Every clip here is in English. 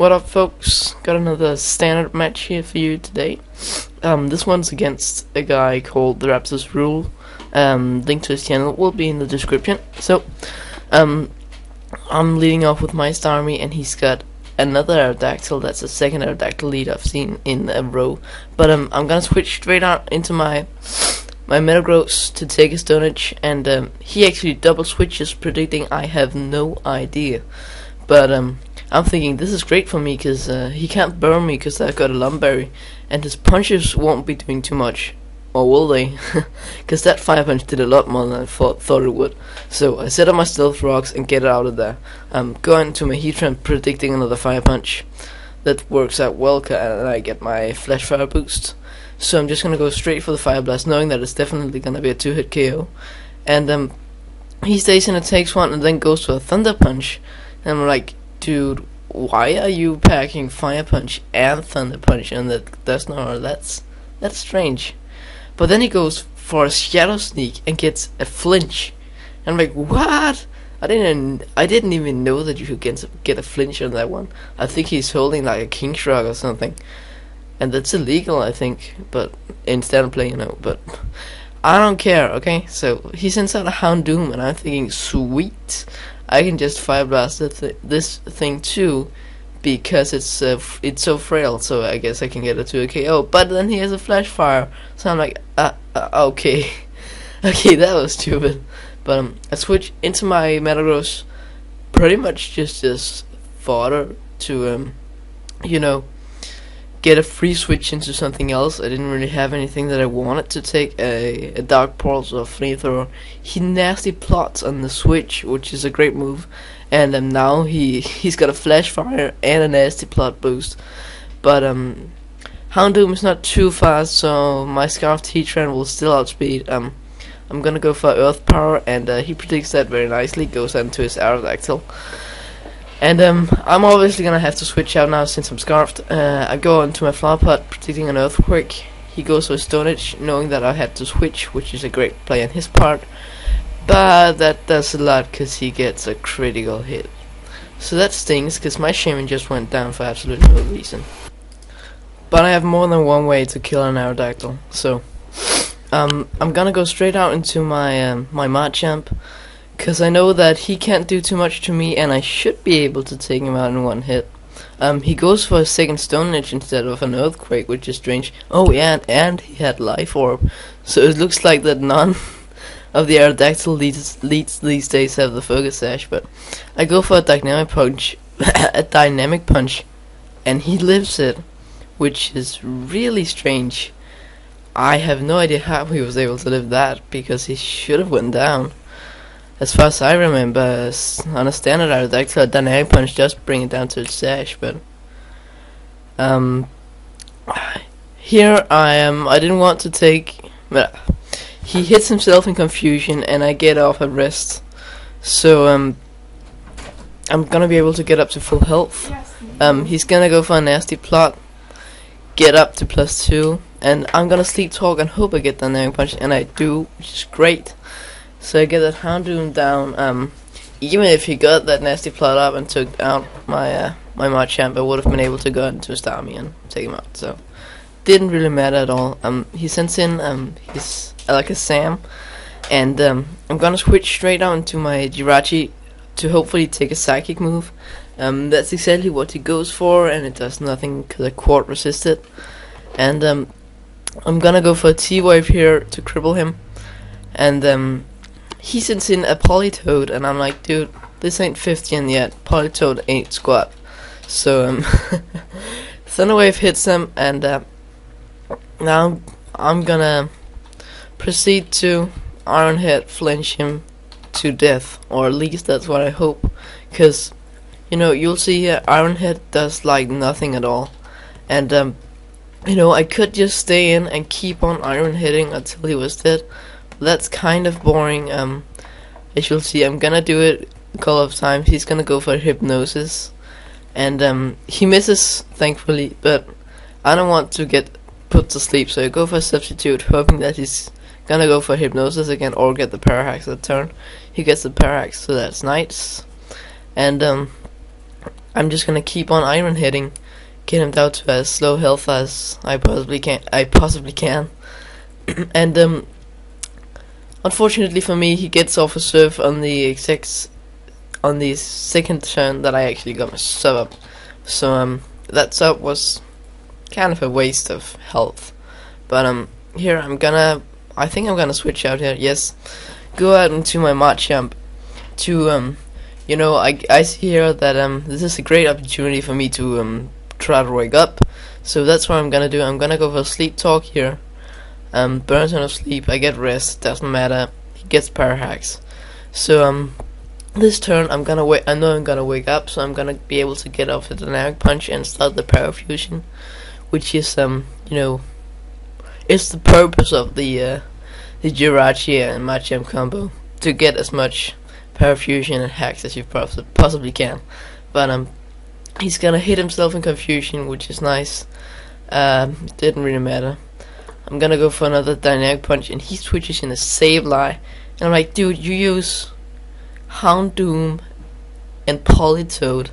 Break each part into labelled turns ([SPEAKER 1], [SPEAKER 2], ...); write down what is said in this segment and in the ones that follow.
[SPEAKER 1] What up, folks? Got another standard match here for you today. This one's against a guy called TheRaptorsRule. Link to his channel will be in the description. So, I'm leading off with my star army, and he's got another Aerodactyl. That's the second Aerodactyl lead I've seen in a row. But I'm gonna switch straight out into my Metagross to take his Stonage, and he actually double switches, predicting I have no idea. But I'm thinking this is great for me because he can't burn me because I've got a Lumberry, and his punches won't be doing too much, or will they? Because that Fire Punch did a lot more than I thought it would. So I set up my Stealth Rocks and get it out of there. I'm going to my Heatran, predicting another Fire Punch. That works out well, and I get my Flash Fire boost. So I'm just gonna go straight for the Fire Blast, knowing that it's definitely gonna be a 2-hit KO. And he stays in and takes one, and then goes to a Thunder Punch. And I'm like, dude, why are you packing Fire Punch and Thunder Punch? And that's strange. But then he goes for a Shadow Sneak and gets a flinch. And I'm like, what? I didn't even know that you could get a flinch on that one. I think he's holding like a King Shrug or something, and that's illegal, I think. But in standard play, But I don't care. Okay, so he sends out a Houndoom, and I'm thinking, sweet, I can just Fire Blast this thing too, because it's so frail. So I guess I can get it to a KO. But then he has a Flash Fire, so I'm like, okay, okay, that was stupid. But I switch into my Metagross, pretty much just fodder to get a free switch into something else. I didn't really have anything that I wanted to take a Dark Pulse or Flamethrower. He nasty plots on the switch, which is a great move, and now he's got a Flash Fire and a nasty plot boost. But Houndoom is not too fast, so my Scarfed Heatran will still outspeed. I'm gonna go for Earth Power, and he predicts that very nicely. Goes into his Aerodactyl. And I'm obviously gonna have to switch out now since I'm Scarfed. I go into my Flower Pot, predicting an Earthquake. He goes for Stonage, knowing that I had to switch, which is a great play on his part. But that does a lot because he gets a critical hit. So that stings, because my Shaman just went down for absolutely no reason. But I have more than one way to kill an Aerodactyl. So I'm gonna go straight out into my my Machamp, because I know that he can't do too much to me, and I should be able to take him out in one hit. He goes for a second Stonage instead of an Earthquake, which is strange. Oh yeah, and he had Life Orb, so it looks like that none of the Aerodactyl leads these days have the Focus Sash. But I go for a Dynamic Punch, and he lives it, which is really strange. I have no idea how he was able to live that, because he should have went down. As far as I remember, on a standard Aerodactyl, a Dynamic Punch just bring it down to its sash. But here I am. I didn't want to take. He hits himself in confusion, and I get off at rest. So I'm gonna be able to get up to full health. He's gonna go for a nasty plot, get up to +2, and I'm gonna Sleep Talk and hope I get the Dynamic Punch, and I do, which is great. So I get that Houndoom down. Even if he got that nasty plot up and took out my my Machamp, I would have been able to go into his army and take him out. So didn't really matter at all. He sends in his like a Sam, and I'm gonna switch straight out into my Jirachi to hopefully take a Psychic move. That's exactly what he goes for, and it does nothing because I Quad resist it. And I'm gonna go for a T-Wave here to cripple him, and he sends in a Politoed, and I'm like, dude, this ain't 50 yet. Politoed ain't squat. So Thunder Wave hits him, and now I'm gonna proceed to Iron Head, flinch him to death, or at least that's what I hope, because you'll see here Iron Head does like nothing at all, and I could just stay in and keep on Iron Hitting until he was dead. That's kind of boring. As you'll see, I'm gonna do it a couple of times. He's gonna go for Hypnosis, and he misses, thankfully, but I don't want to get put to sleep, so I go for a Substitute, hoping that he's gonna go for Hypnosis again or get the Parahax that turn. He gets the Parahax, so that's nice. And I'm just gonna keep on iron hitting, get him down to as low health as I possibly can. And unfortunately for me, he gets off a serve on the second turn that I actually got my sub up. So that sub was kind of a waste of health. But here I think I'm gonna switch out here. Yes, go out into my Machamp to you know, I see here that this is a great opportunity for me to try to wake up. So that's what I'm gonna do. I'm gonna go for sleep talk here. Burns out of sleep, I get rest, doesn't matter. He gets power hacks. So this turn I know I'm gonna wake up, so I'm gonna be able to get off the dynamic punch and start the power fusion, which is you know, it's the purpose of the Jirachi and Machamp combo, to get as much power fusion and hacks as you possibly can. But he's gonna hit himself in confusion, which is nice. Didn't really matter. I'm gonna go for another dynamic punch, and he switches in a Sableye, and I'm like, dude, you use Houndoom and Politoed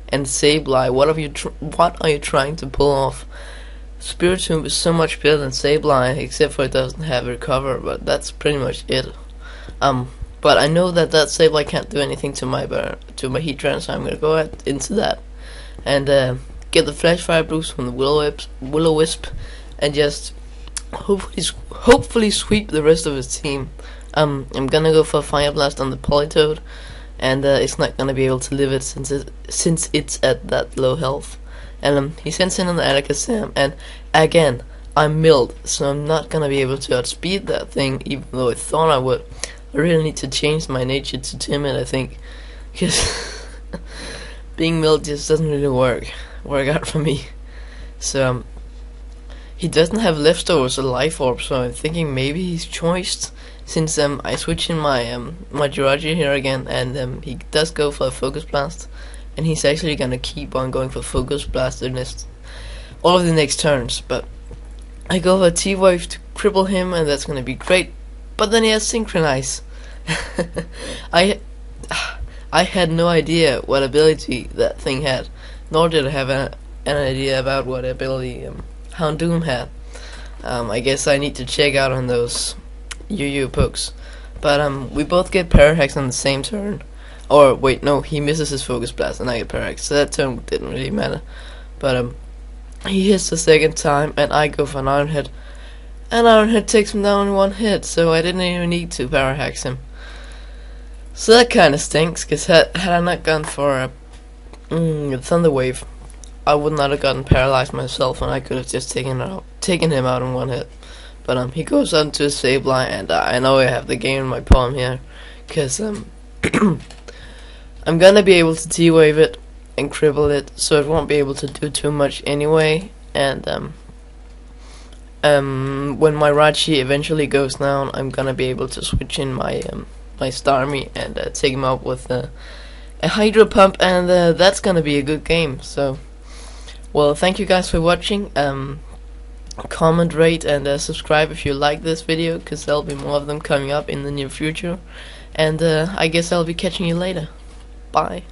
[SPEAKER 1] and Sableye. What are you trying to pull off? Spiritomb is so much better than Sableye, except for it doesn't have recover, but that's pretty much it. But I know that Sableye can't do anything to my Heatran, so I'm gonna go ahead into that and get the Flash Fire boost from the Will-O-Wisp, and just hopefully sweep the rest of his team. I'm gonna go for a Fire Blast on the Politoed, and it's not gonna be able to live it since it's at that low health. And he sends in an Alakazam, and again I'm milled, so I'm not gonna be able to outspeed that thing, even though I thought I would. I really need to change my nature to timid, I think, because being milled just doesn't really work out for me. So he doesn't have leftovers or life orb, so I'm thinking maybe he's choiced, since I switch in my my Jirachi here again, and he does go for a Focus Blast, and he's actually gonna keep on going for Focus Blast in all of the next turns. But I go for a T-Wave to cripple him, and that's gonna be great. But then he has Synchronize. I had no idea what ability that thing had, nor did I have an idea about what ability Houndoom had. I guess I need to check out on those Yu pokes. But we both get Power Hacks on the same turn. Or wait, no, he misses his Focus Blast and I get Power Hacks, so that turn didn't really matter. But he hits the second time, and I go for an Iron Head. And Iron Head takes him down in one hit, so I didn't even need to Power Hacks him. So that kinda stinks, because had I not gone for a Thunder Wave, I would not have gotten paralyzed myself, and I could have just taken him out in one hit. But he goes on to a Sableye, and I know I have the game in my palm here, because I'm gonna be able to T-Wave it and cripple it, so it won't be able to do too much anyway. And when my Rachi eventually goes down, I'm gonna be able to switch in my my Starmie and take him out with a Hydro Pump, and that's gonna be a good game. So, well, thank you guys for watching. Comment, rate, and subscribe if you like this video, because there'll be more of them coming up in the near future. And I guess I'll be catching you later. Bye.